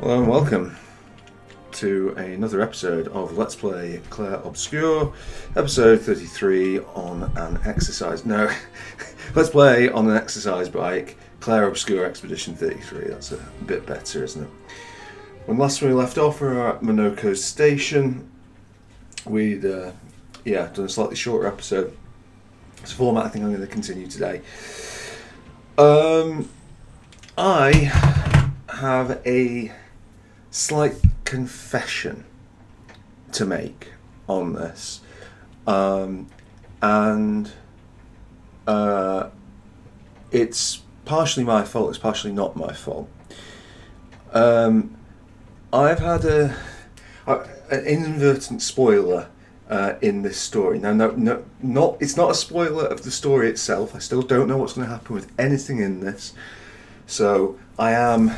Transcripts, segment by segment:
Hello and welcome to another episode of Let's Play Clair Obscur, episode 33 on an exercise. No, Let's Play on an exercise bike, Clair Obscur Expedition 33. That's a bit better, isn't it? When last we left off, we were at Monoko Station. We'd done a slightly shorter episode. It's a format I think I'm going to continue today. I have a slight confession to make on this, and it's partially my fault, it's partially not my fault. I've had an inadvertent spoiler in this story. Now, it's not a spoiler of the story itself. I still don't know what's going to happen with anything in this, so I am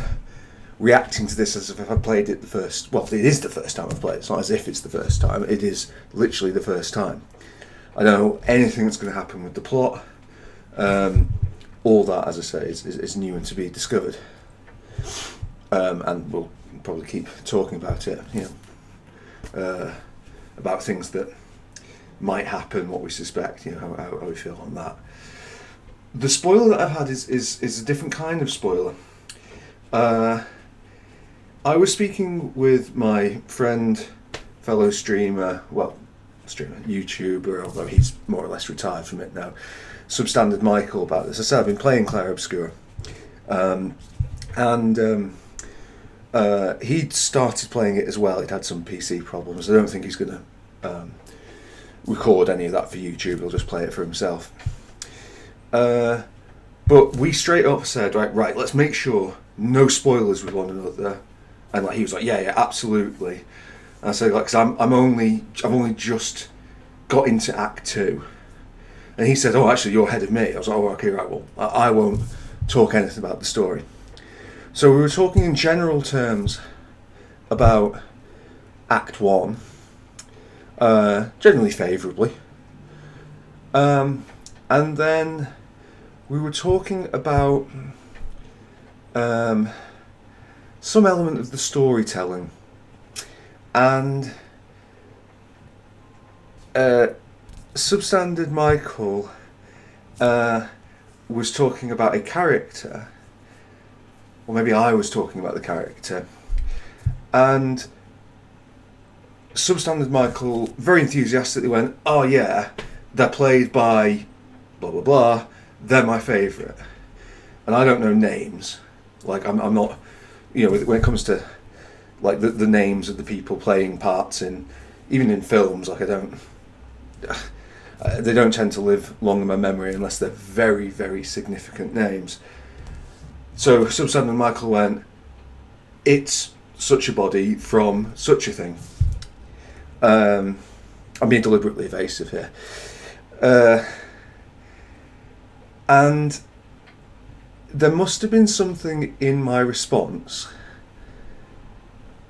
reacting to this as if I played it the first... Well, it is the first time I've played it. It's not as if it's the first time. It is literally the first time. I don't know anything that's going to happen with the plot. All that, as I say, is new and to be discovered. And we'll probably keep talking about it, about things that might happen, what we suspect, how we feel on that. The spoiler that I've had is a different kind of spoiler. I was speaking with my friend, fellow streamer, YouTuber, although he's more or less retired from it now, Substandard Michael, about this. I said I've been playing Clair Obscur, he'd started playing it as well. He'd had some PC problems. I don't think he's going to record any of that for YouTube. He'll just play it for himself. But we straight up said, right, let's make sure no spoilers with one another. And he was like, yeah, absolutely. And I said, because I've only just got into Act 2. And he said, oh, actually, you're ahead of me. I was like, oh, okay, right, well, I won't talk anything about the story. So we were talking in general terms about Act 1, generally favourably. And then we were talking about some element of the storytelling, and Substandard Michael was talking about a character, or maybe I was talking about the character, and Substandard Michael very enthusiastically went, oh yeah, they're played by blah blah blah, they're my favourite. And I don't know names, I'm not, when it comes to the names of the people playing parts in, even in films, they don't tend to live long in my memory unless they're very, very significant names. So Substandard Michael went, it's such a body from such a thing. I'm being deliberately evasive here. And there must have been something in my response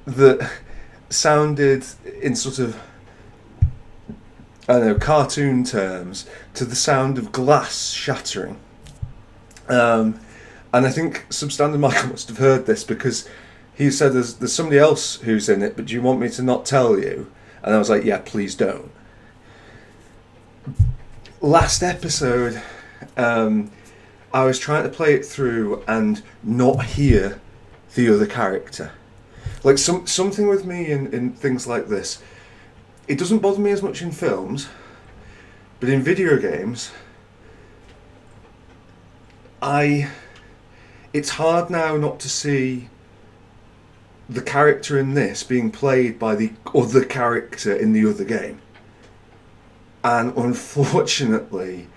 that sounded in sort of, cartoon terms, to the sound of glass shattering. And I think Substandard Michael must have heard this, because he said there's somebody else who's in it, but do you want me to not tell you? And I was like, yeah, please don't. Last episode, I was trying to play it through and not hear the other character. Something with me in things like this, it doesn't bother me as much in films, but in video games, it's hard now not to see the character in this being played by the other character in the other game. And unfortunately,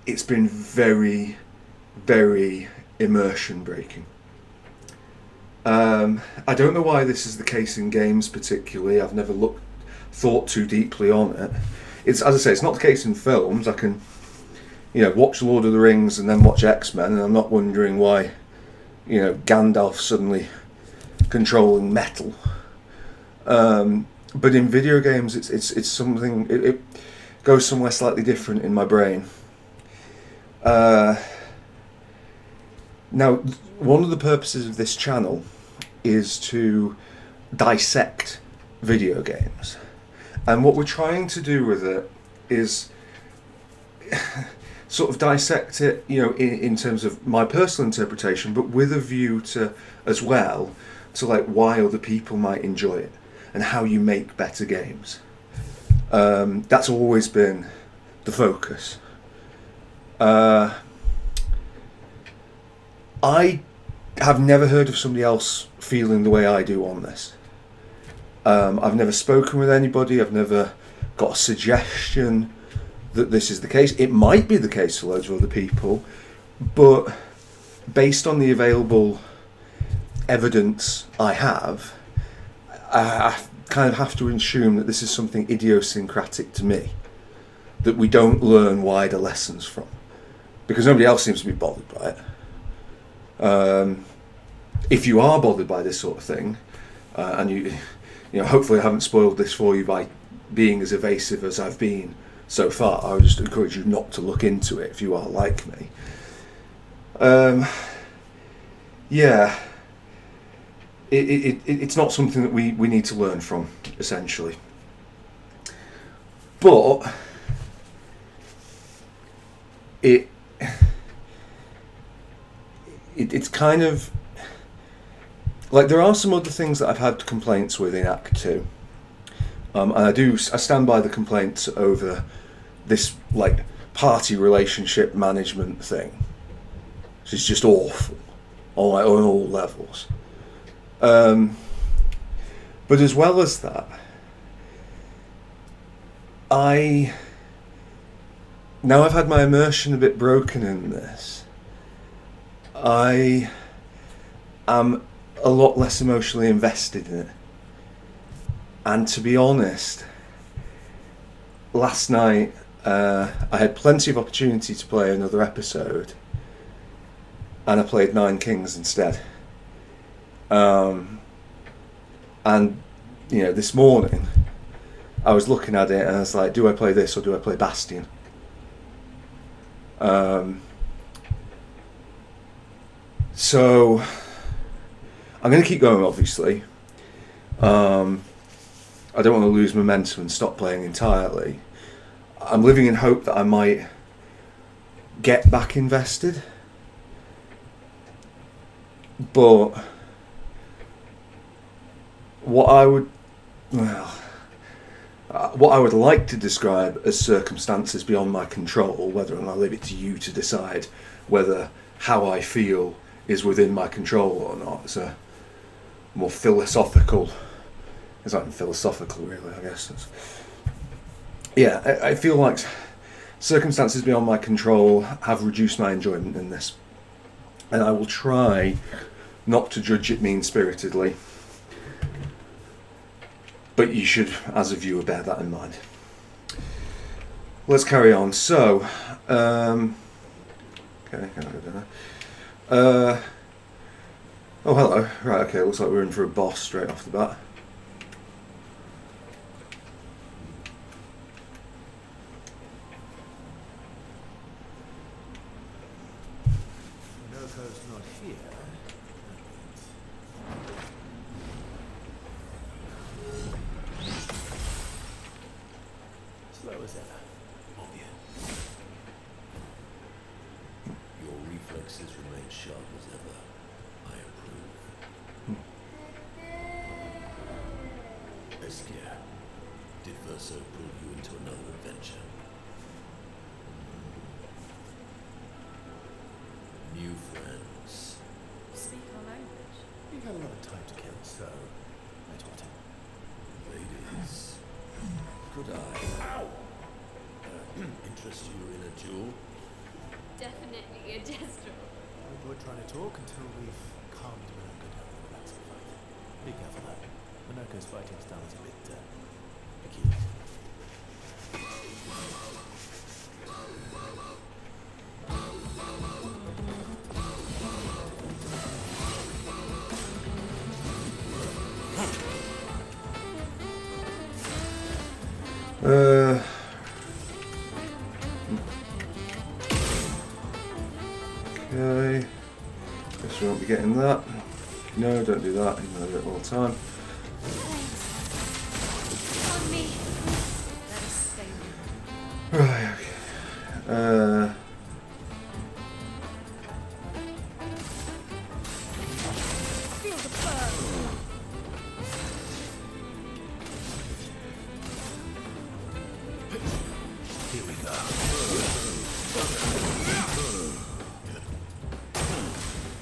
it's been very, very immersion breaking. I don't know why this is the case in games particularly. I've never thought too deeply on it. It's, as I say, it's not the case in films. I can, watch Lord of the Rings and then watch X-Men, and I'm not wondering why, Gandalf suddenly controlling metal. But in video games, it's something. It goes somewhere slightly different in my brain. Now, one of the purposes of this channel is to dissect video games. And what we're trying to do with it is sort of dissect it, you know, in terms of my personal interpretation, but with a view to, as well, to like why other people might enjoy it and how you make better games. That's always been the focus. I have never heard of somebody else feeling the way I do on this. I've never spoken with anybody. I've never got a suggestion that this is the case. It might be the case for loads of other people, but based on the available evidence I have, I kind of have to assume that this is something idiosyncratic to me, that we don't learn wider lessons from, because nobody else seems to be bothered by it. If you are bothered by this sort of thing, and you know, hopefully I haven't spoiled this for you by being as evasive as I've been so far, I would just encourage you not to look into it if you are like me. Yeah, it's not something that we need to learn from, essentially. But it's kind of like, there are some other things that I've had complaints with in Act 2. And I stand by the complaints over this like party relationship management thing. It's just awful on all levels. But as well as that, now I've had my immersion a bit broken in this, I am a lot less emotionally invested in it. And to be honest, last night I had plenty of opportunity to play another episode, and I played Nine Kings instead. And you know, this morning I was looking at it and I was like, do I play this or do I play Bastion? So I'm going to keep going, obviously. I don't want to lose momentum and stop playing entirely. I'm living in hope that I might get back invested. But what I would like to describe as circumstances beyond my control, whether or not I leave it to you to decide whether how I feel is within my control or not. It's a more philosophical. It's not even philosophical, really, I guess. I feel like circumstances beyond my control have reduced my enjoyment in this. And I will try not to judge it mean-spiritedly. But you should, as a viewer, bear that in mind. Let's carry on. So, okay, oh, hello. Right, okay, looks like we're in for a boss straight off the bat. Not here. Slow as ever. Obvious. Your reflexes remain sharp as ever. I approve. Obscur, did Verso pull you into another adventure? New friends. Speak our language. We've had a lot of time to kill, so I taught him. Ladies, could I interest you in a duel? Definitely a jester. We were trying to talk until we've calmed Minoko down with lots of fight. Be careful though. Minoko's fighting style is a bit peculiar. Okay. Guess we won't be getting that. No, don't do that. Even though I do it all the time. Thanks. On me. Let us stay with Right, okay. Feel the burn. Here we go.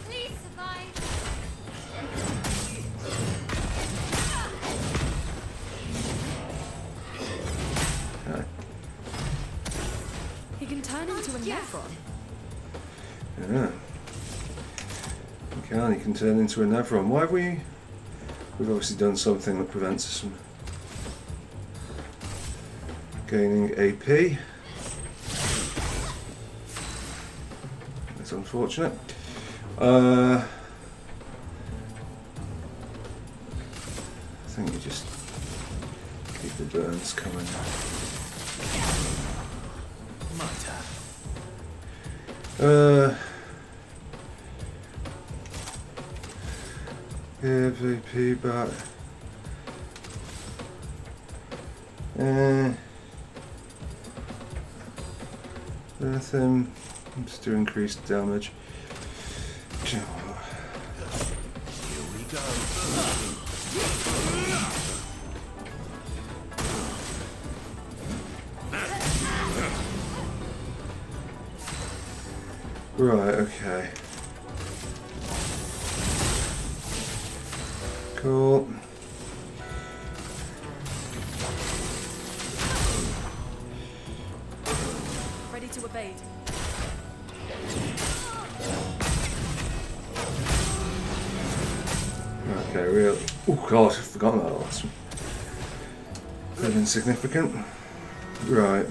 Please survive. Okay. He can turn into a nephron. Yeah. You can turn into a Nevron. Why have we... We've obviously done something that prevents us from gaining AP. That's unfortunate. I think we just keep the burns coming. My turn. Give AP back. Anything. Just do increased damage. Here we go. Right, okay. Cool. Ready to evade. Okay, really. Oh god, I've forgotten that last one. Pretty insignificant. Right.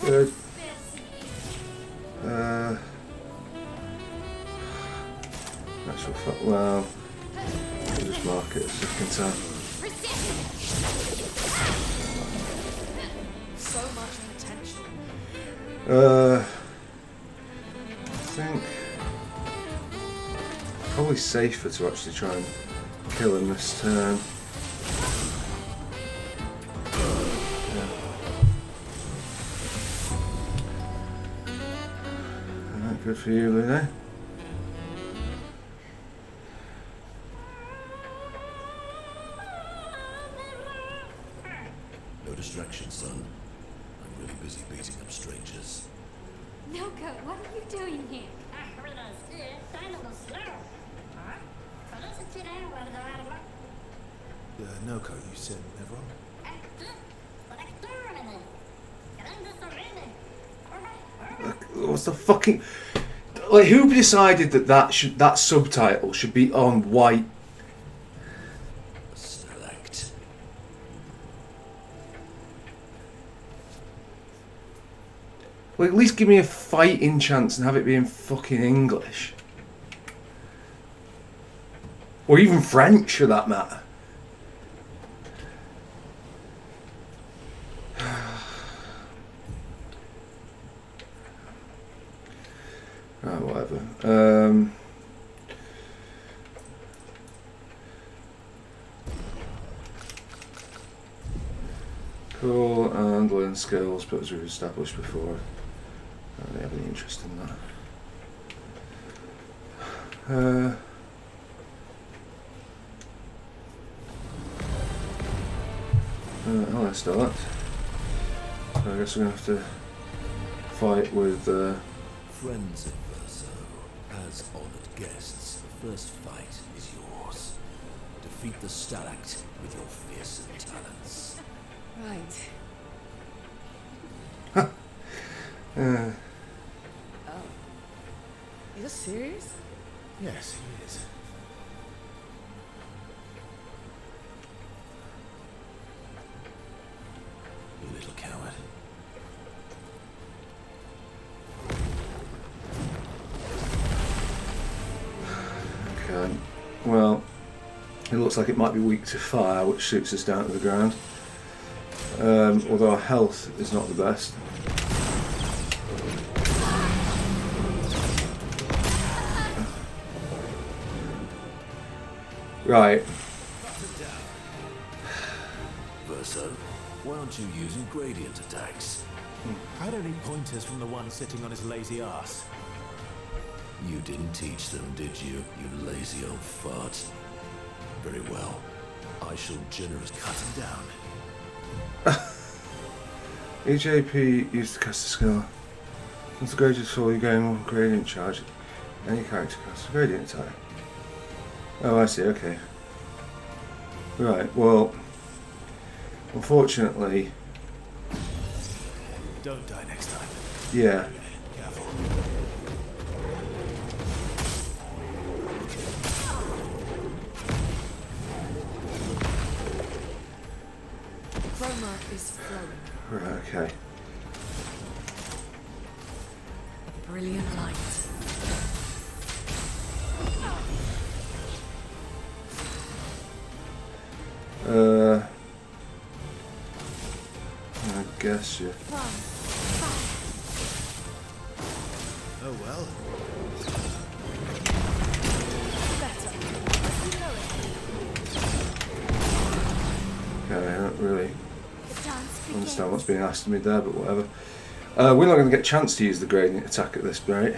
Good. Actual fact, well, we'll just mark it a second time. So much potential. I think probably safer to actually try and kill him this turn. Alright, good for you, Luna. No distraction, son. I'm really busy beating up strangers. Noko, what are you doing here? Noko, you said Nevron? What's the fucking... Like, who decided that that subtitle should be on white? Select. Well, at least give me a fighting chance and have it be in fucking English. Or even French, for that matter. Right, whatever. Cool, and learn skills, but as we've established before, I don't really have any interest in that. I'll start. So I guess we're going to have to fight with... Friends of Verso, as honored guests, the first fight is yours. Defeat the Stalact with your fearsome talents. Right. uh, Oh. Are you serious? Yes, he is. You little coward. okay. Well, it looks like it might be weak to fire, which shoots us down to the ground. Although our health is not the best. Right. Verso, why aren't you using gradient attacks? I don't need pointers from the one sitting on his lazy ass. You didn't teach them, did you, you lazy old fart? Very well. I shall generously cut him down. EJP used to cast a skill. Once the greatest fall, you gain one gradient charge. Any character casts a gradient attack. Oh, I see, okay. Right, well, unfortunately, Don't die next time. yeah. Careful. Chroma is flowing. Right, okay. A brilliant light. I guess you. Oh well. Better. Okay, I don't really The dance understand what's being asked of me there, but whatever. We're not going to get a chance to use the gradient attack at this rate.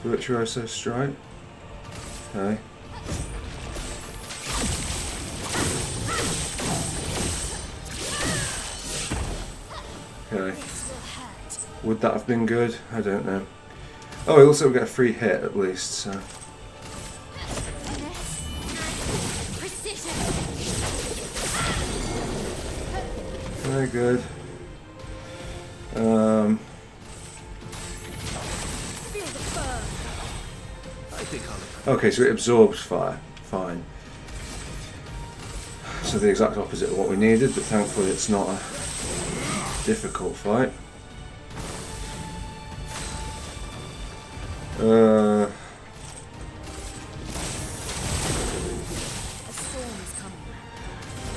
Virtuoso strike. Okay. Okay. Would that have been good? I don't know. Oh, we also get a free hit at least, so. Precision. Very good. Feel the burn. I think I'll Okay, so it absorbs fire. Fine. So the exact opposite of what we needed, but thankfully it's not a difficult fight. A storm is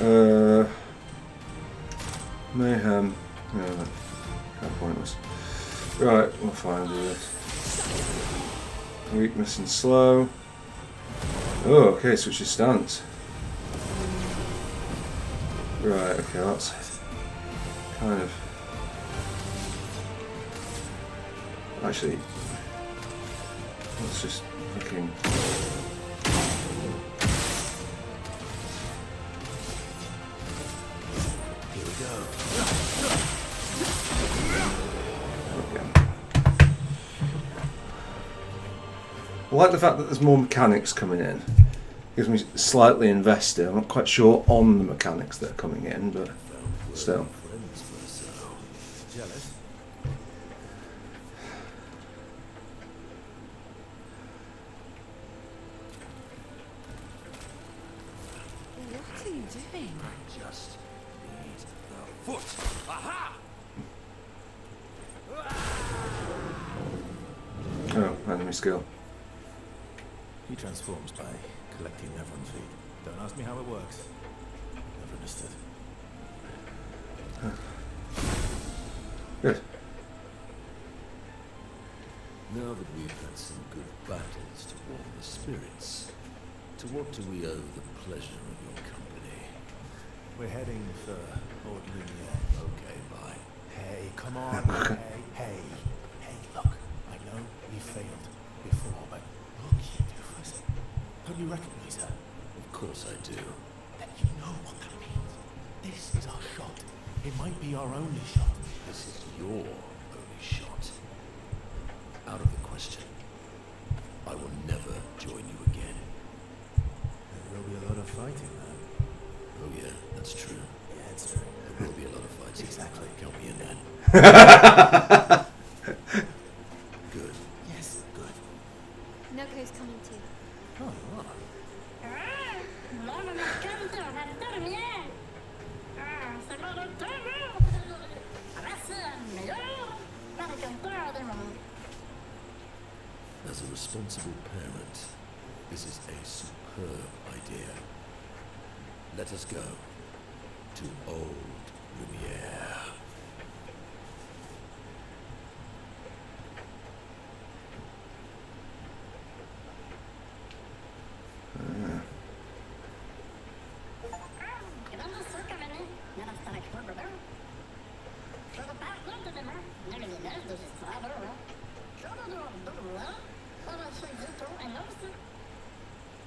coming. Mayhem. No, kind of pointless. Right, we'll fine do this. Weakness and slow. Oh, okay, switches stance. Right, okay, that's kind of. Actually, let's just fucking. Here we go. Okay. I like the fact that there's more mechanics coming in. Gives me slightly invested. I'm not quite sure on the mechanics that are coming in, but still. Friends, Verso. Jealous? What are you doing? Just need the foot. Aha! Oh, enemy skill. He transforms by collecting Nevron's feet. Don't ask me how it works. Never understood. Good. Now that we've had some good battles to warm the spirits, to what do we owe the pleasure of your company? We're heading for Lord Lumiere. Okay, bye. Hey, come on. Hey, look. I know we failed before, but look, you do us. Don't you recognize her? Of course I do. Then you know what that means. This is our shot. It might be our only shot. This is your only shot. Out of the question. I will never join you again. There will be a lot of fighting, man. Oh yeah, that's true. Yeah, it's true. There will be a lot of fights. Exactly. Count me in then. Good. Yes, good. Noko's coming too. Oh, you are. As a responsible parent, this is a superb idea. Let us go to old Lumiere.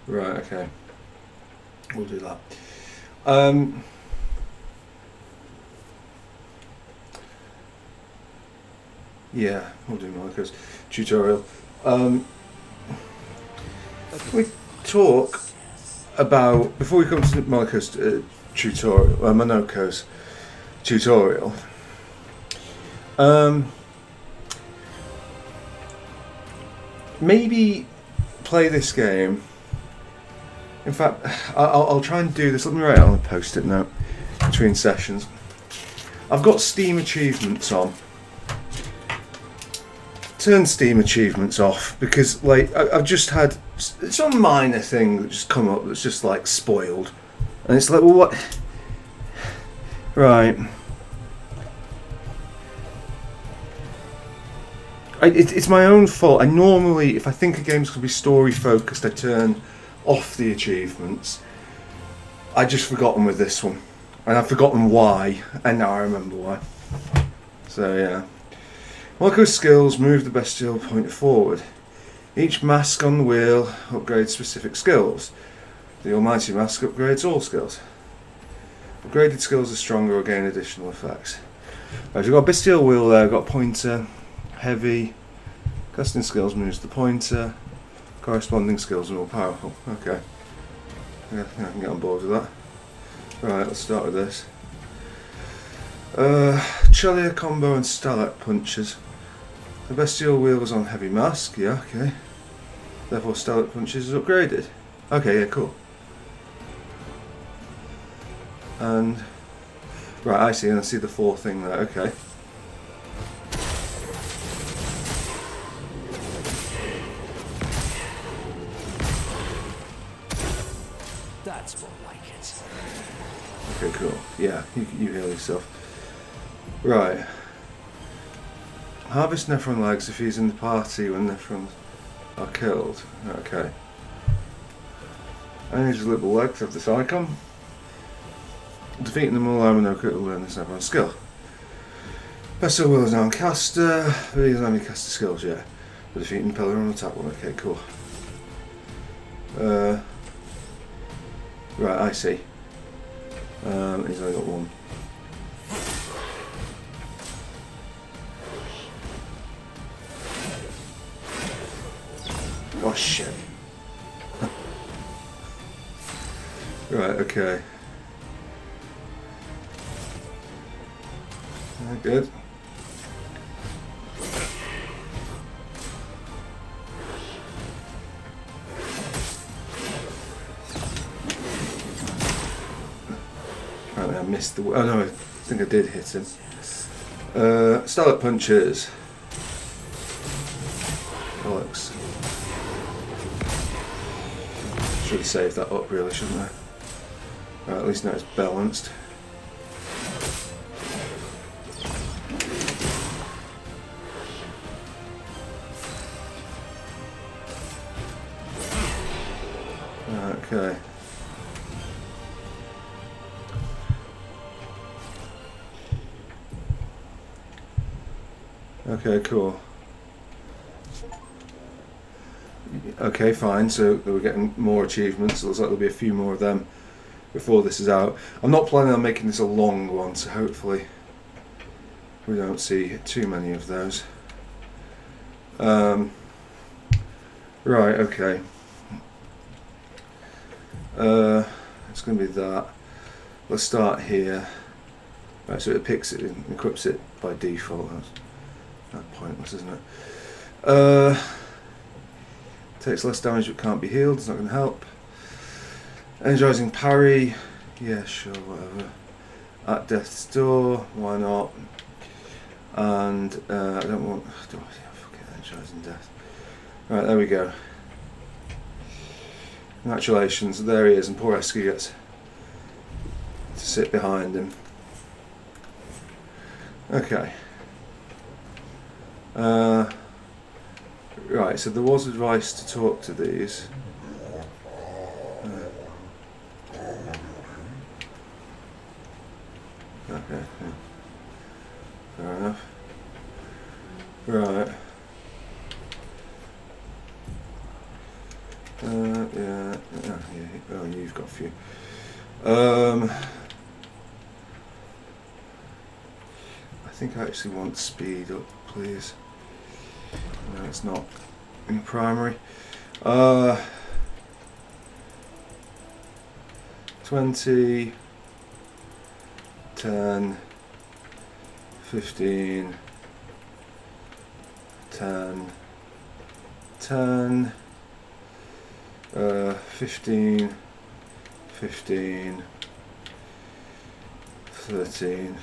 Right, okay. We'll do that. Yeah, we'll do Marco's tutorial. We talk about, before we come to Marco's tutorial, Monoko's tutorial, maybe play this game. In fact, I'll try and do this. Let me write it on a post-it note between sessions. I've got Steam achievements on. Turn Steam achievements off because, like, I've just had some minor thing that just come up that's just like spoiled, and it's like, well, what? Right. It's my own fault. I normally, if I think a game's going to be story focused, I turn off the achievements. I just forgotten with this one, and I've forgotten why, and now I remember why. So yeah. Marco's skills move the bestial pointer forward. Each mask on the wheel upgrades specific skills. The almighty mask upgrades all skills. Upgraded skills are stronger or gain additional effects. Right, we've got a bestial wheel there, we've got a pointer, heavy. Casting skills moves the pointer. Corresponding skills are more powerful. Okay. Yeah, I can get on board with that. Right, let's start with this. Chelier combo and stalak punches. The bestial wheel was on heavy mask, yeah, okay. Therefore stalak punches is upgraded. Okay, yeah, cool. And right, I see, and I see the fourth thing there, okay. That's more like it. Okay, cool. Yeah, you heal yourself. Right. Harvest Nephron legs if he's in the party when Nephrons are killed. Okay. And his little legs have this icon. Defeating them will allow Monoko to learn this Nephron skill. Bestial Will is now on caster, but he doesn't have any caster skills yet. But defeating Pillar on attack one. Okay, cool. Right, I see. He's only got one. Oh shit. Right, okay. Good. Apparently I missed the... Oh no, I think I did hit him. Stalak punches. Bollocks. Should have saved that up really, shouldn't I? Right, at least now it's balanced. Okay. Okay, cool. Okay, fine, so we're getting more achievements. Looks like there'll be a few more of them before this is out. I'm not planning on making this a long one, so hopefully we don't see too many of those. Right, okay. It's going to be that. Let's start here. Right, so it picks it and equips it by default. That's pointless, isn't it? Takes less damage but can't be healed. It's not going to help. Energizing parry. Yeah, sure, whatever. At death's door. Why not? And I don't want. Fuck it, energizing death. Right, there we go. Congratulations, there he is, and poor Eski gets to sit behind him. Okay. Right, so there was advice to talk to these. Okay, yeah. Fair enough. Right. Yeah. Oh, you've got a few. I think I actually want speed up, please. No, it's not in primary. 20, 10, 15, 10, 10, 15, 15, 13.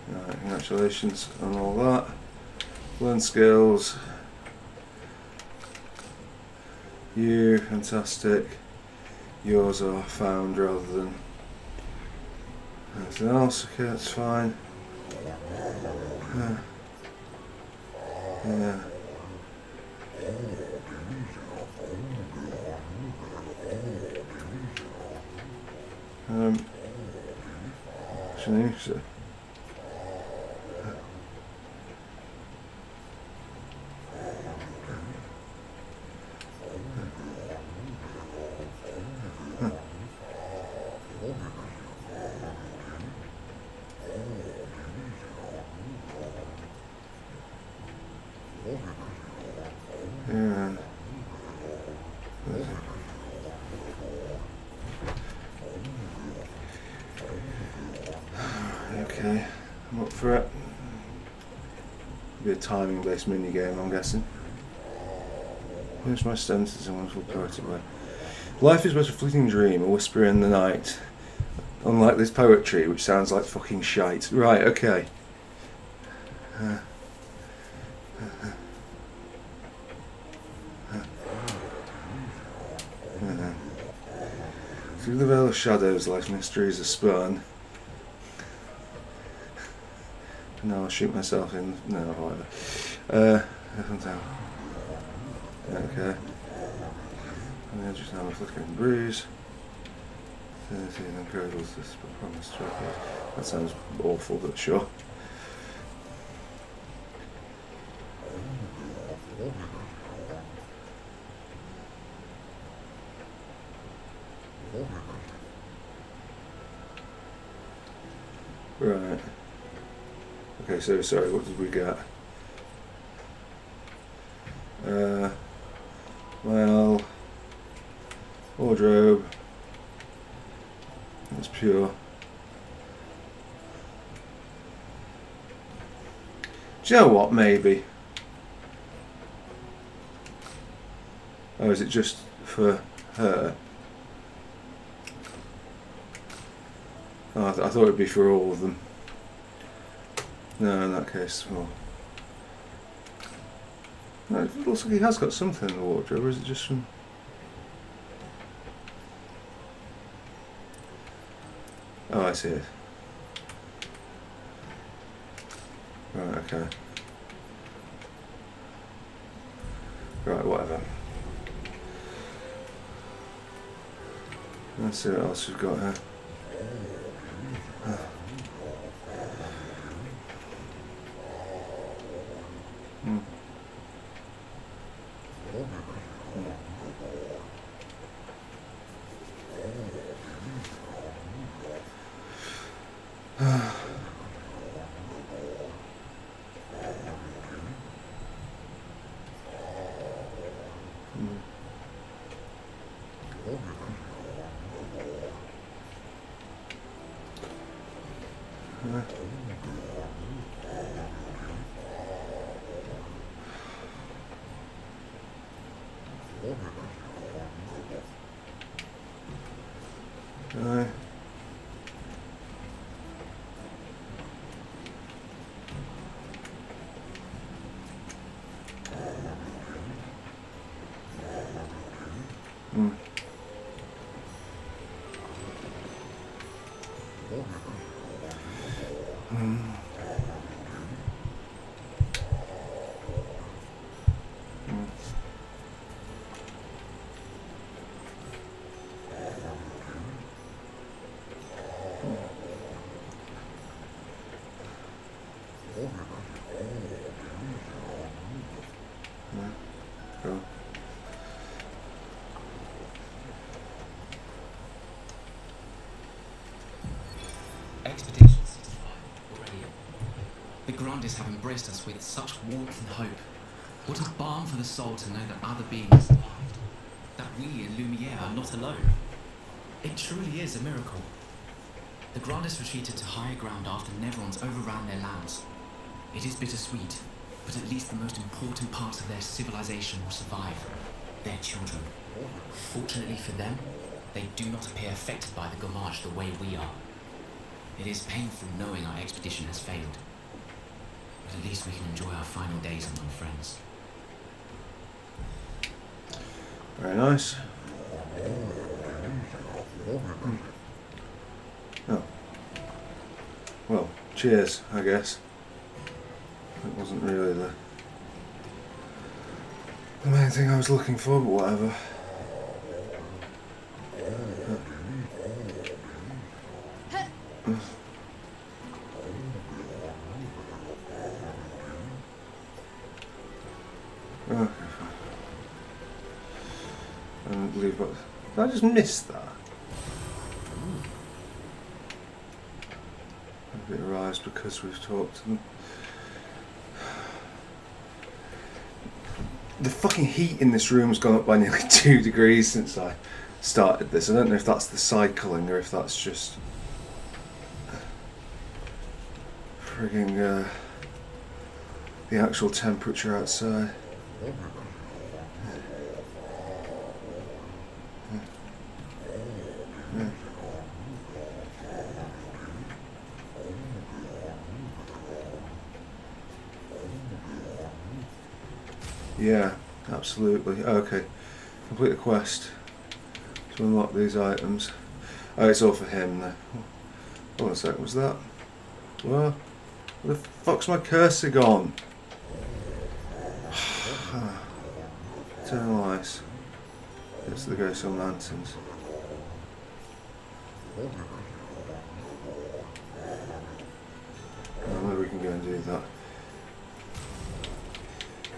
Right, congratulations on all that. Learn skills. You, fantastic. Yours are found rather than anything else. Okay, that's fine. Yeah. Actually, so. Yeah. Okay, I'm up for it. Be a timing-based mini game, I'm guessing. Where's my senses in wonderful poetic way? Life is but a fleeting dream, a whisper in the night. Unlike this poetry, which sounds like fucking shite. Right, okay. Through the veil of shadows lies mysteries are spun. No, I'll shoot myself in. No, whatever. Okay. And then just now a flickering bruise. Incredibles this promise. That sounds awful, but sure. Right. Okay, so sorry, what did we get? Well, wardrobe. That's pure. Do you know what, maybe? Oh, is it just for her? Oh, I thought it'd be for all of them. No, in that case, well. No, it looks like he has got something in the wardrobe, or is it just from... Oh, I see it. Right, okay. Right, whatever. Let's see what else we've got here. expeditions already. The Grandes have embraced us with such warmth and hope. What a balm for the soul to know that other beings, that we in Lumiere are not alone. It truly is a miracle. The Grandes retreated to higher ground after Neverons overran their lands. It is bittersweet, but at least the most important parts of their civilization will survive. Their children. Fortunately for them, they do not appear affected by the Gommage the way we are. It is painful knowing our expedition has failed. But at least we can enjoy our final days among friends. Very nice. Oh. Well, cheers, I guess. It wasn't really the main thing I was looking for, but whatever. Okay, fine. I don't believe what. Did I just miss that? Maybe it arrives because we've talked to them. The fucking heat in this room's gone up by nearly 2 degrees since I started this. I don't know if that's the cycling or if that's just frigging the actual temperature outside. Yeah, absolutely. Okay, complete the quest to unlock these items. Oh, it's all for him now. Hold on a sec, was that? What? Where the fuck's my cursor gone? Eternal ice. It's the Ghost on Lanterns. Oh, maybe we can go and do that.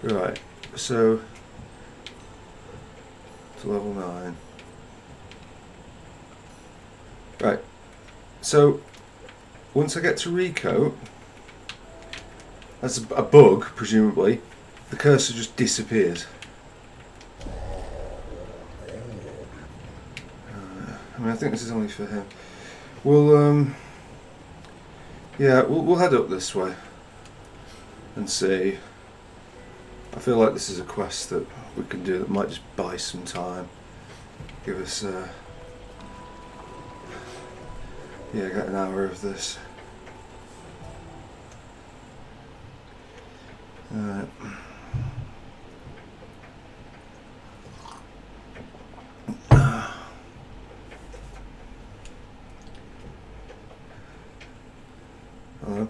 Right, so to level 9. Right, so once I get to Recoat, that's a bug, presumably, the cursor just disappears. I mean, I think this is only for him. We'll, yeah, we'll head up this way and see. I feel like this is a quest that we can do that might just buy some time. Give us, yeah, get an hour of this. Alright. Hello?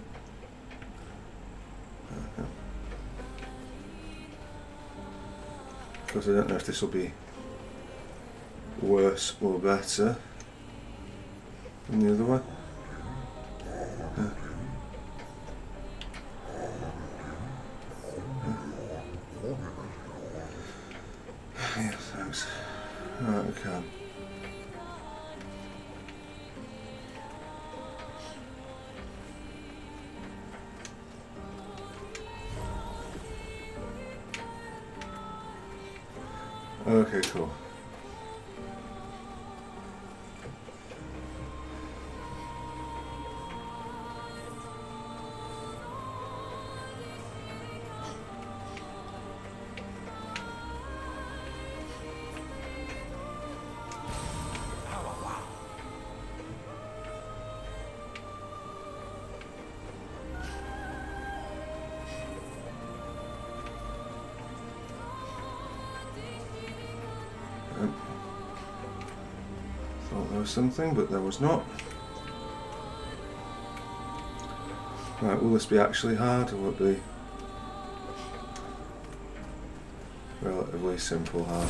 Because I don't know if this will be worse or better than the other one. Yeah, thanks. Right, okay. Okay, cool. Thought there was something, but there was not. Right, will this be actually hard, or will it be relatively simple hard?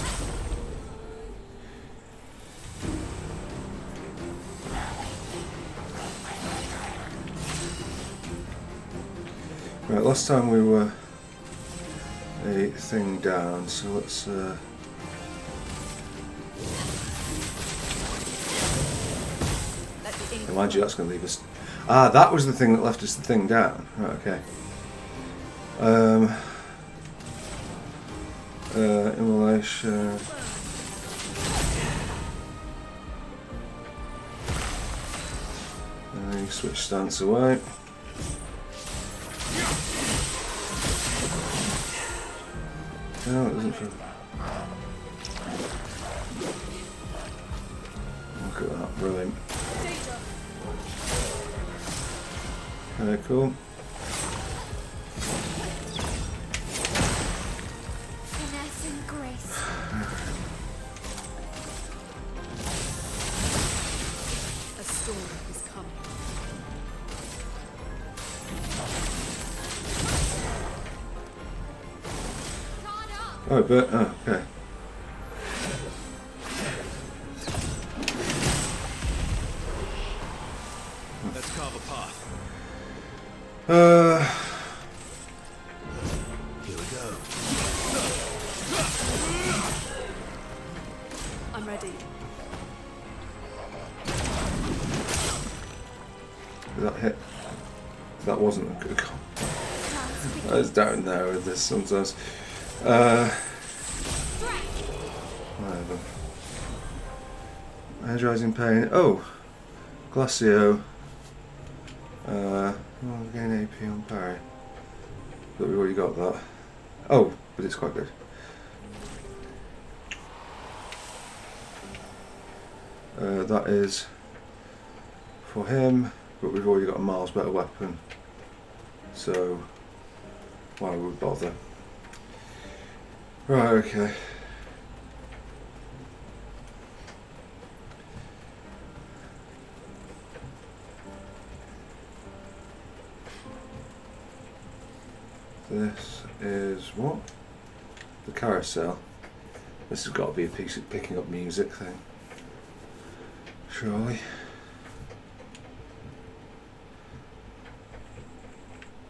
Right, last time we were a thing down, so let's mind you, that's going to leave us Ah, that was the thing that left us the thing down. Right, okay. Immolation. And then you switch stance away. No, it doesn't feel. Look at that, brilliant. Okay, cool. Finesse and grace. A storm is coming. Oh, but oh, okay. Let's carve a path. Here we go. I'm ready. That hit. That wasn't a good call. I was down there with this sometimes. Whatever. Energizing pain. Oh, Glacio. Well, gain AP on parry. But we've already got that. Oh, but it's quite good. That is for him, but we've already got a miles better weapon. So why would we bother? Right, okay. This is what? The carousel. This has got to be a piece of picking up music thing. Surely.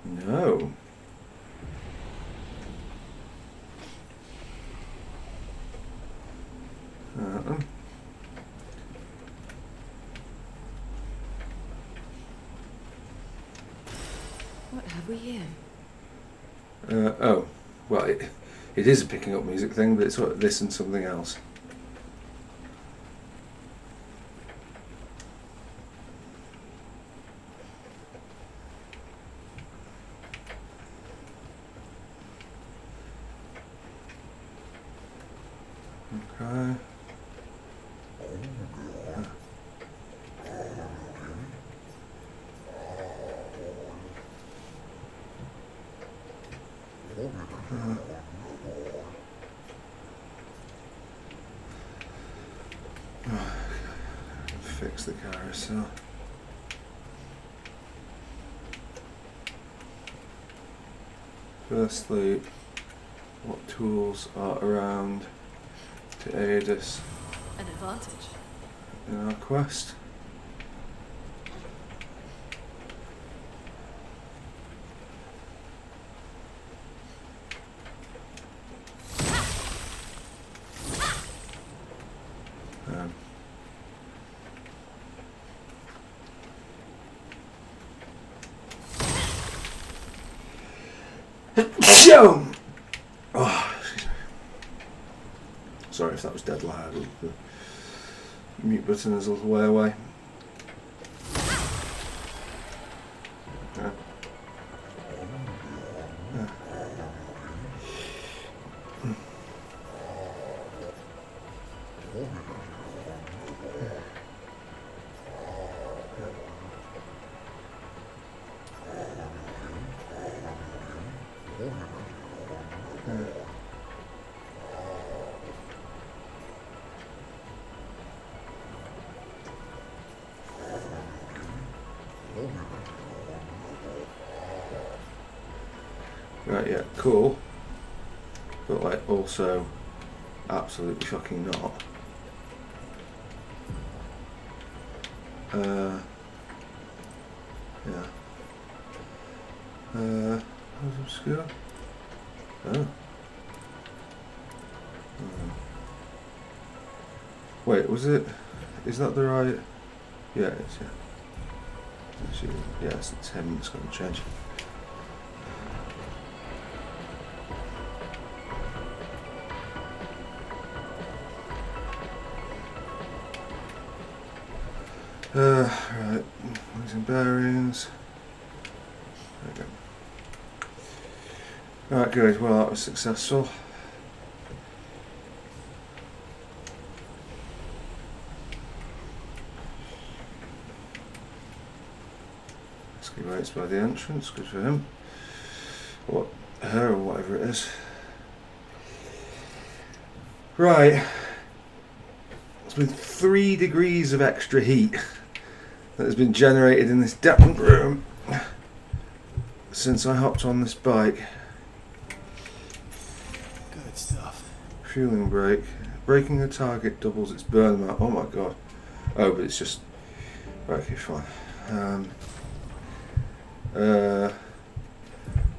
No. What have we here? Oh, well, it is a picking up music thing, but it's what, this and something else. Okay. Fix the carousel. Firstly, what tools are around to aid us An advantage. in our quest? Oh, excuse me. Sorry if that was dead loud. The mute button is all the way away. Yeah. Yeah. Right, yeah, cool. But like also absolutely fucking not. Yeah. How's Obscur? Oh. Wait, was it? Is that the right? Yeah, it is, yeah. Actually, yeah, it's him that's going to change. Right, losing bearings. There we go. Right, good. Well, that was successful. Excavates by the entrance. Good for him. What, her or whatever it is. Right. There's been 3 degrees of extra heat that has been generated in this damp room since I hopped on this bike. Good stuff. Fueling brake. Braking a target doubles its burn amount. Oh my god. Oh, but it's just... Okay, fine.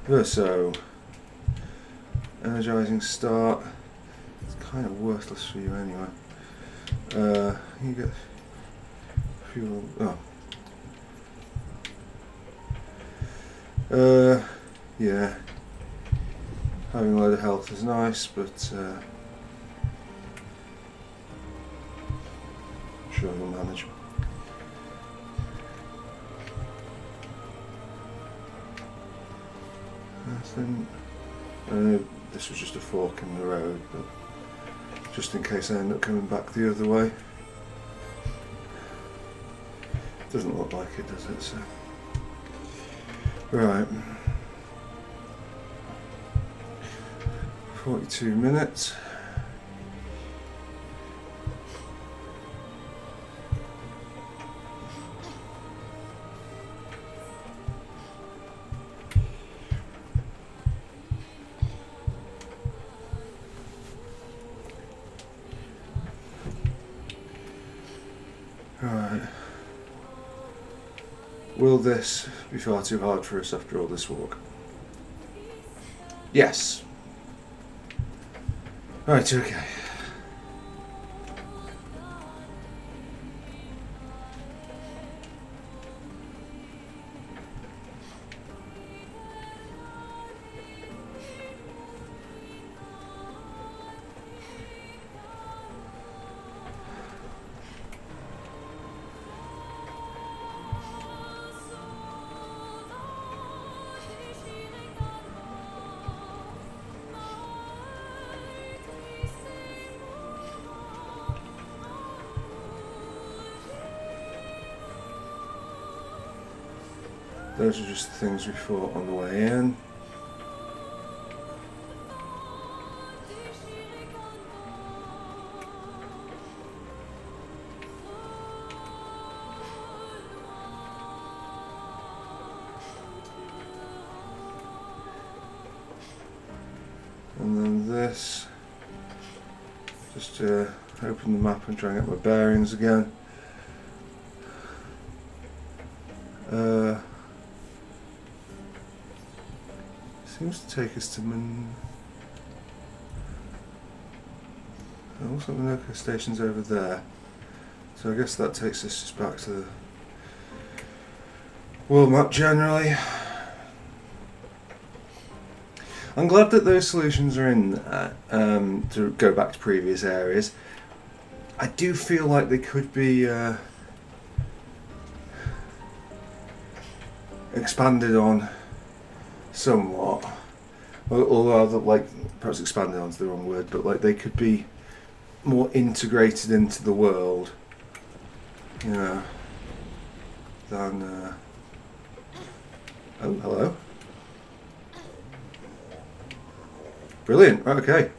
Verso. Energizing start. It's kind of worthless for you anyway. You get fuel. Yeah. Having a load of health is nice, but sure you'll manage. This was just a fork in the road, but just in case I end up coming back the other way. Doesn't look like it, does it? So, right. 42 minutes. Right. Will this be far too hard for us after all this walk? Yes. Right, okay. Those are just the things we fought on the way in. And then this, just to open the map and try and get my bearings again. Seems to take us to also Minoko station's over there. So I guess that takes us just back to the world map generally. I'm glad that those solutions are in there to go back to previous areas. I do feel like they could be expanded on somewhat, or like perhaps expanded on's the wrong word, but like they could be more integrated into the world, you know, than oh, hello. Brilliant. Right, okay.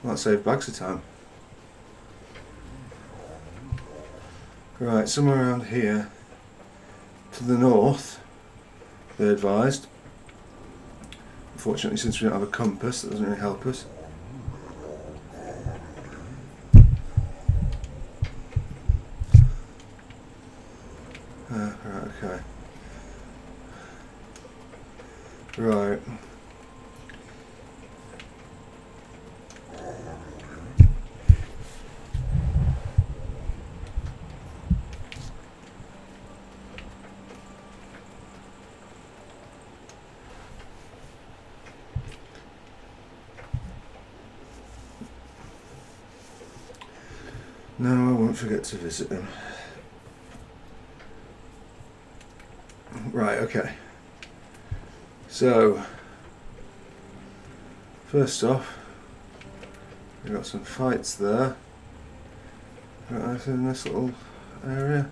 Well, that saved bags of time. Right, somewhere around here to the north, they advised. Unfortunately, since we don't have a compass, that doesn't really help us. Right, okay. Right. No, I won't forget to visit him. Right, okay. So, first off, we've got some fights there. Got anything in this little area?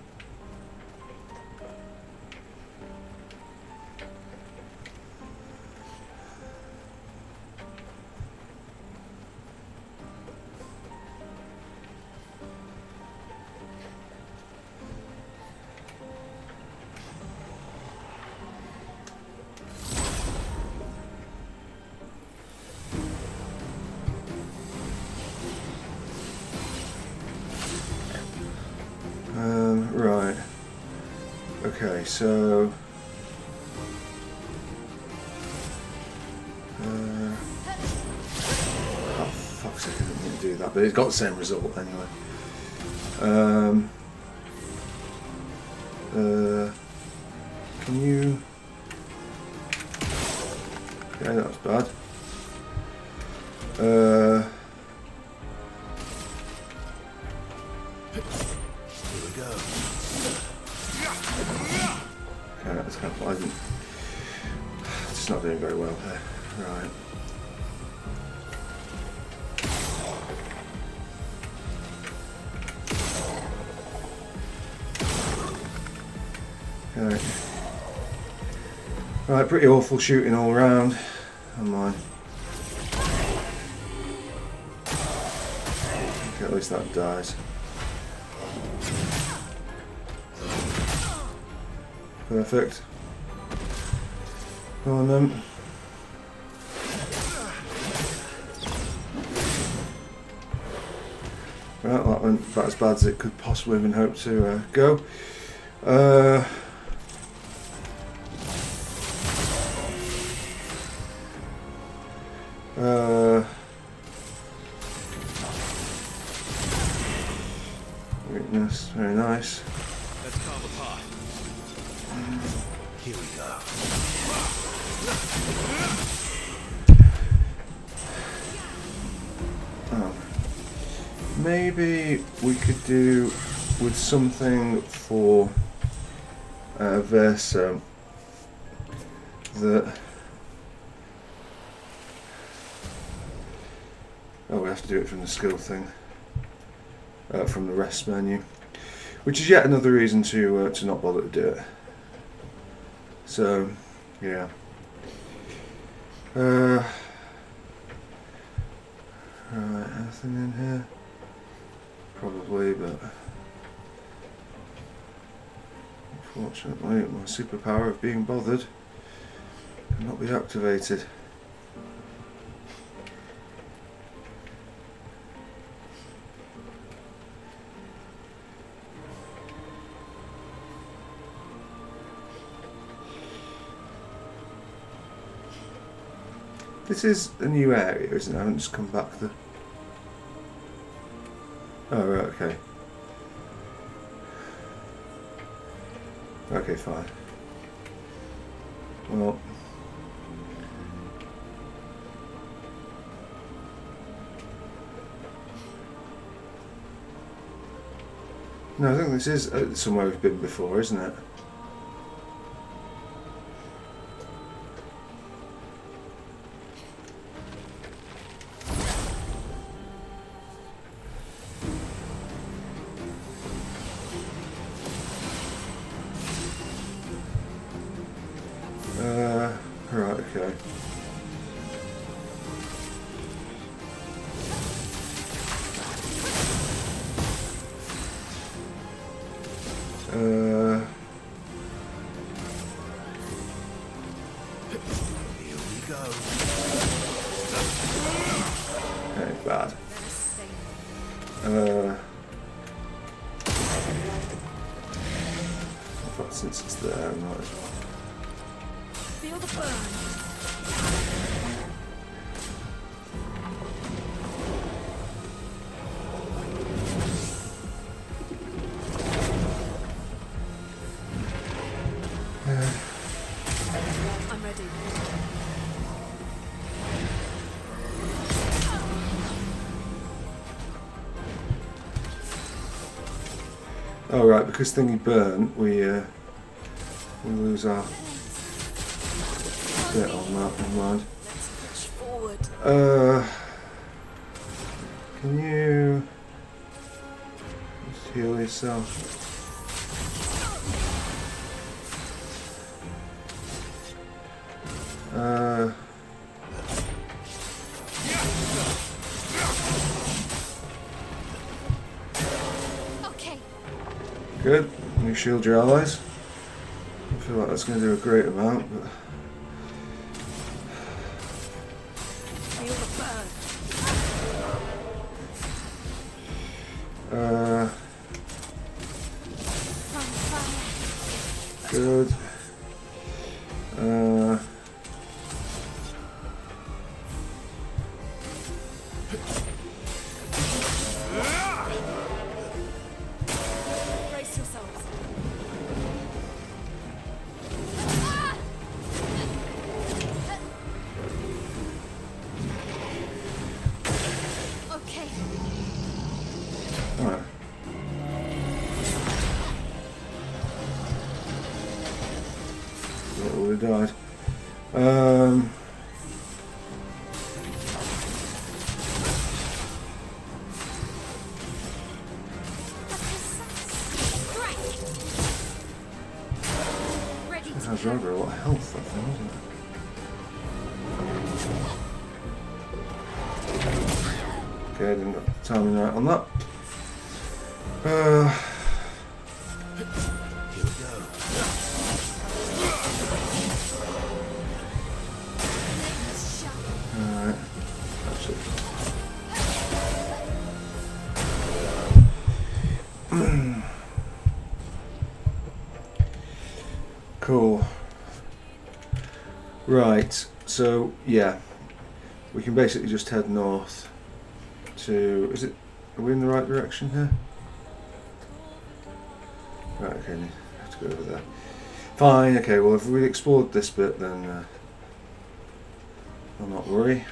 Right. Okay, so... oh, fuck's sake, I didn't mean to do that, but it's got the same result anyway. Can you... Okay, that was bad. Okay, that's kind of... I didn't... It's not doing very well there. Right. Okay. Right, pretty awful shooting all around. Oh my. Okay, at least that dies. Perfect. Go on then. Right, that went about as bad as it could possibly have been hoped to go. Weakness, very nice. Let's carve apart. Here we go. Oh. Maybe we could do with something for Verso that... Oh, we have to do it from the skill thing. From the rest menu, which is yet another reason to not bother to do it. So, yeah. Right, anything in here? Probably, but unfortunately, my superpower of being bothered cannot be activated. This is a new area, isn't it? I haven't just come back the... Oh, right, okay. Okay, fine. Well... No, I think this is somewhere we've been before, isn't it? Right, okay. Here we go. Okay, bad. In fact, since it's there, I might as well. Feel the burn. I'm ready. Oh right, because thingy burnt, we lose our bit on that. Never mind. Let's push forward. Can you just heal yourself? Okay. Good. Can you shield your allies? I feel like that's going to do a great amount, but Feel the burn. From fire. good. Brace yourselves. Okay. Alright. That would have died. Ready It to has rather a lot of health, that thing, doesn't it? Okay, I didn't get the timing right on that. Here we go. Alright. Actually. Cool. Right, so yeah, we can basically just head north to. Is it? Are we in the right direction here? Right, okay, have to go over there. Fine, okay, well, if we explored this bit, then I'll not worry.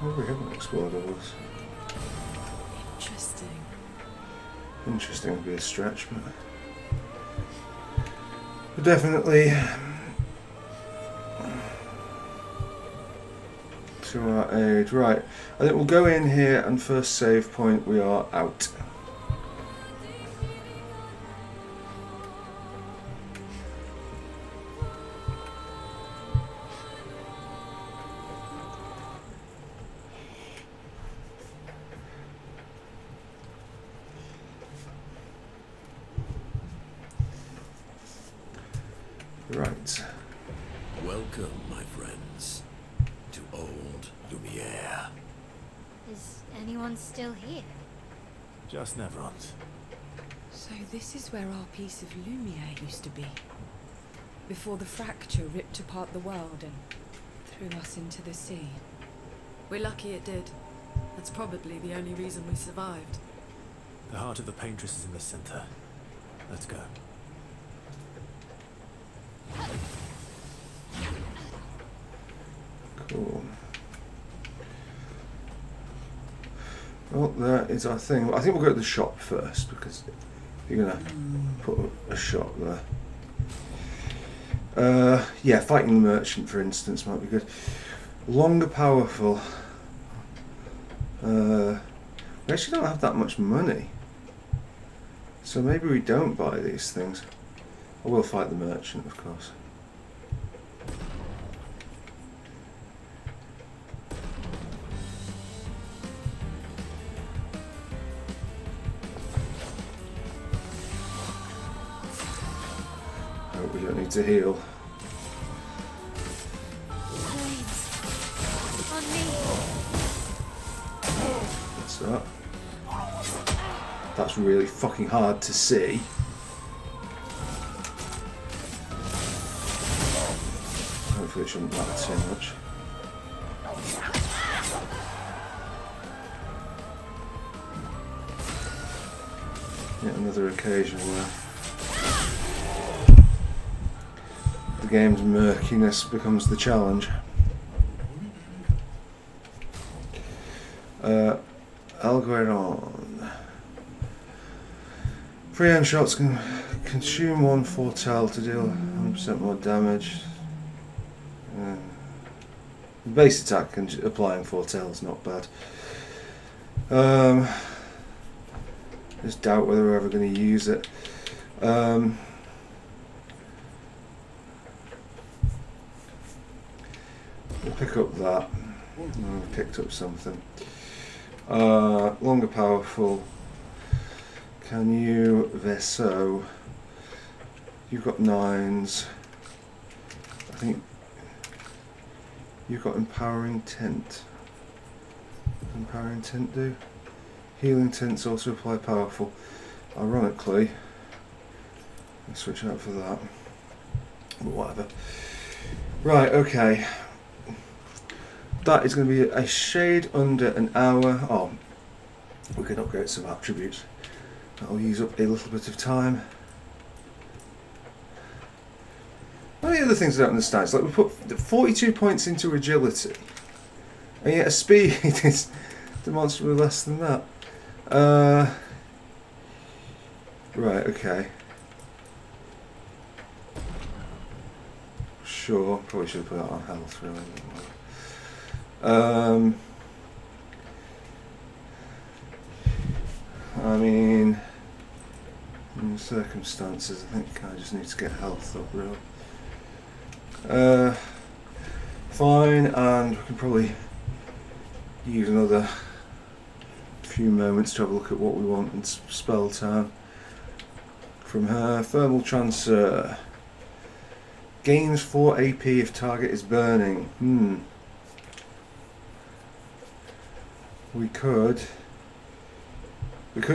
Oh, we haven't explored all this. Interesting. Interesting would be a stretch, but definitely to our aid. Right, I think we'll go in here and first save point, we are out. Right. Welcome, my friends, to old Lumiere. Is anyone still here? Just Neverons. So this is where our piece of Lumiere used to be. Before the fracture ripped apart the world and threw us into the sea. We're lucky it did. That's probably the only reason we survived. The heart of the paintress is in the center. Let's go. Cool. Well, that is our thing. I think we'll go to the shop first because you're gonna put a shop there. Yeah, fighting the merchant, for instance, might be good. Longer, powerful. We actually don't have that much money, so maybe we don't buy these things. I will fight the merchant, of course. Hope we don't need to heal. Flames. On me. What's that? That's really fucking hard to see. Hopefully it shouldn't matter too much. Yet another occasion where the game's murkiness becomes the challenge. Algorithm. Free-hand shots can consume one foretell to deal 100% more damage. Base attack and applying foretell is not bad. Just doubt whether we're ever going to use it. We'll pick up that. We've picked up something. Longer powerful. Can you Verso? You've got 9s. I think you've got empowering tint. Empowering tint do? Healing tints also apply powerful. Ironically, I'll switch out for that. But whatever. Right, okay. That is going to be a shade under an hour. Oh, we can upgrade some attributes. That'll use up a little bit of time. One of the other things I don't understand is like we put 42 points into agility, and yet a speed is demonstrably less than that. Right, okay. Sure, probably should have put that on health really. I mean, in circumstances, I think I just need to get health up real. Fine, and we can probably use another few moments to have a look at what we want in spell time. From her, thermal transfer. Gains 4 AP if target is burning. We could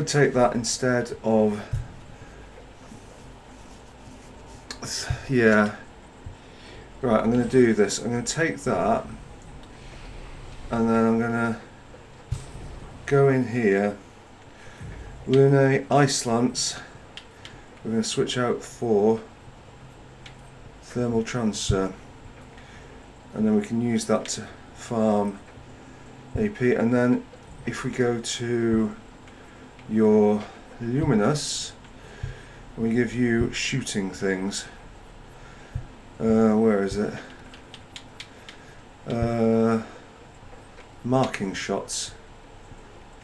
take that instead of, yeah. Right, I'm going to do this. I'm going to take that, and then I'm going to go in here. Lune Ice Lance. We're going to switch out for thermal transfer, and then we can use that to farm AP. And then if we go to your Luminous, we give you shooting things. Where is it? Marking shots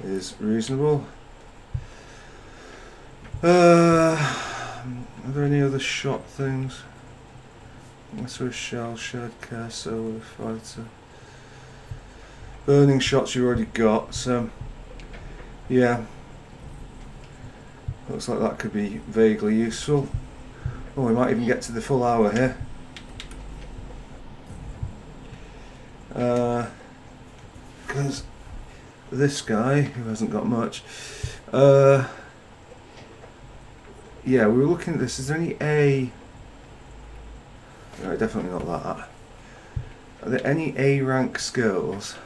is reasonable. Are there any other shot things? That's a shell, shared care, solar fighter. Burning shots you already got, so yeah. Looks like that could be vaguely useful. Oh, we might even get to the full hour here. Because this guy, who hasn't got much, yeah, we were looking at this. Is there any A? No, definitely not that. Are there any A rank skills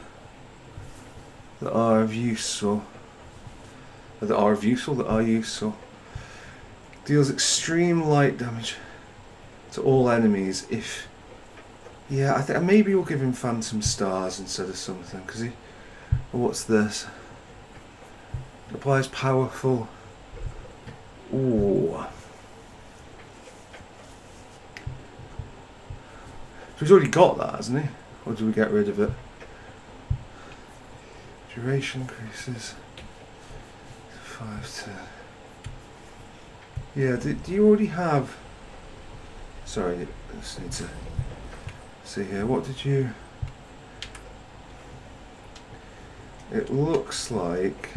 that are useful? That are useful. Deals extreme light damage to all enemies if... Yeah, I think maybe we'll give him Phantom Stars instead of something, because he... Oh, what's this? Applies powerful... Ooh. So he's already got that, hasn't he? Or do we get rid of it? Duration increases 5 to... Yeah, do you already have... Sorry, I just need to see here. What did you... It looks like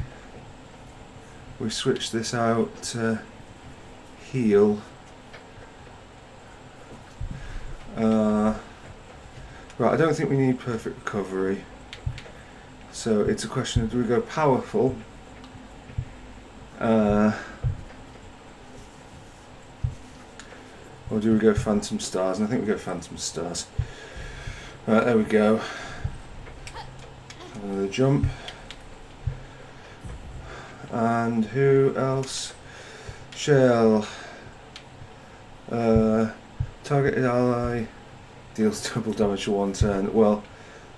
we switched this out to heal. Right, I don't think we need perfect recovery. So it's a question of, do we go powerful? Or do we go Phantom Stars? And I think we go Phantom Stars. Right, there we go. Another jump. And who else? Shell. Targeted ally deals double damage for 1 turn. Well,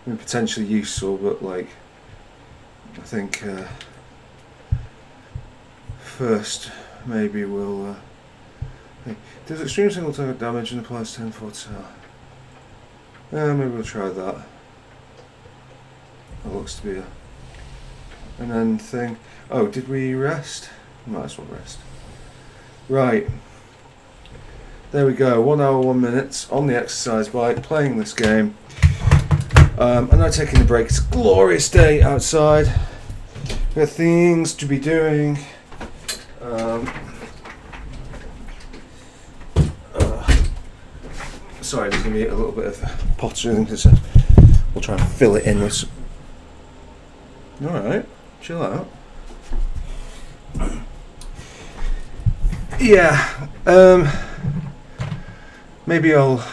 I mean, potentially useful, but like, I think first maybe we'll. Does extreme single target damage and applies 10 for turn. Maybe we'll try that. That looks to be an end thing. Oh, did we rest? Might as well rest. Right. There we go. 1 hour 1 minute on the exercise bike playing this game. I'm not taking a break. It's a glorious day outside. We've got things to be doing. Sorry, there's going to be a little bit of pottering because we'll try and fill it in with some. Alright, chill out. Yeah, maybe I'll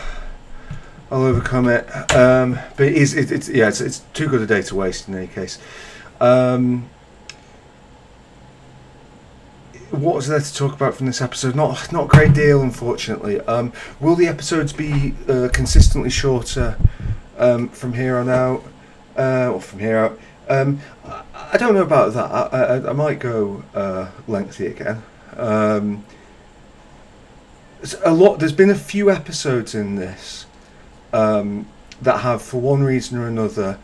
overcome it. But it's too good a day to waste in any case. What was there to talk about from this episode? Not a great deal, unfortunately. Will the episodes be consistently shorter from here on out, or from here out? I don't know about that. I might go lengthy again. There's been a few episodes in this that have, for one reason or another,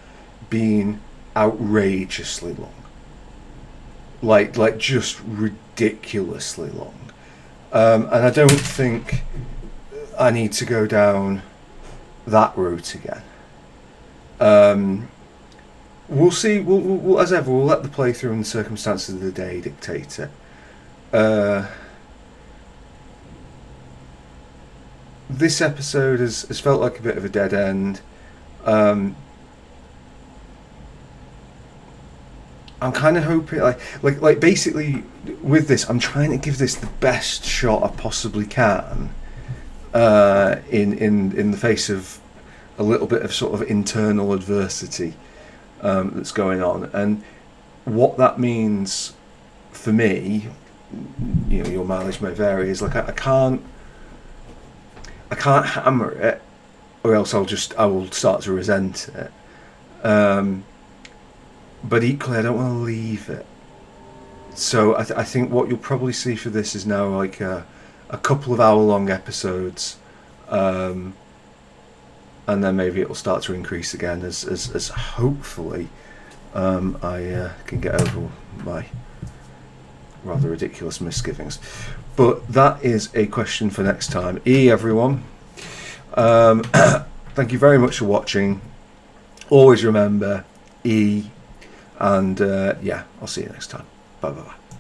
been outrageously long. Like just ridiculously long. And I don't think I need to go down that route again. We'll see. We'll, as ever, we'll let the playthrough and the circumstances of the day dictate it. This episode has felt like a bit of a dead end. I'm kind of hoping, like basically with this, I'm trying to give this the best shot I possibly can. In the face of a little bit of sort of internal adversity that's going on, and what that means for me, you know, your mileage may vary. Is like I can't hammer it, or else I will start to resent it. But equally, I don't want to leave it. So I think what you'll probably see for this is now like a couple of hour-long episodes, and then maybe it will start to increase again as hopefully I can get over my rather ridiculous misgivings. But that is a question for next time. Everyone. Thank you very much for watching. Always remember, and yeah, I'll see you next time. Bye bye bye.